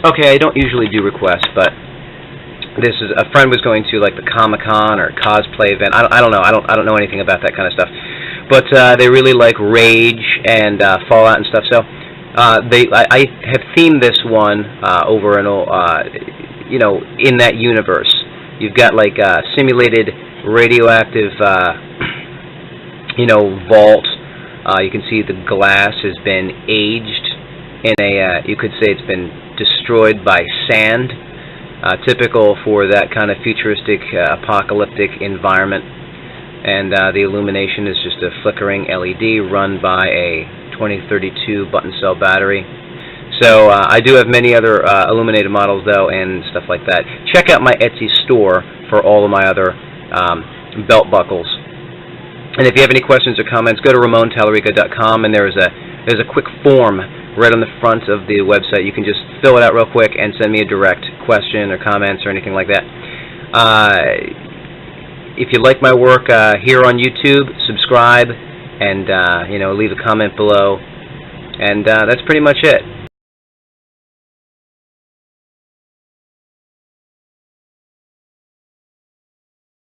Okay, I don't usually do requests, but this is a friend was going to like the Comic-Con or cosplay event. I don't know. I don't know anything about that kind of stuff. But they really like Rage and Fallout and stuff. So I have themed this one over an you know, in that universe. You've got like simulated radioactive you know, vault. You can see the glass has been aged in a you could say it's been destroyed by sand. Typical for that kind of futuristic apocalyptic environment. And the illumination is just a flickering LED run by a 2032 button cell battery. So I do have many other illuminated models though and stuff like that. Check out my Etsy store for all of my other belt buckles. And if you have any questions or comments, go to RamonTallarico.com, and there's a quick form right on the front of the website. You can just fill it out real quick and send me a direct question or comments or anything like that. If you like my work here on YouTube, subscribe and you know, leave a comment below. And that's pretty much it.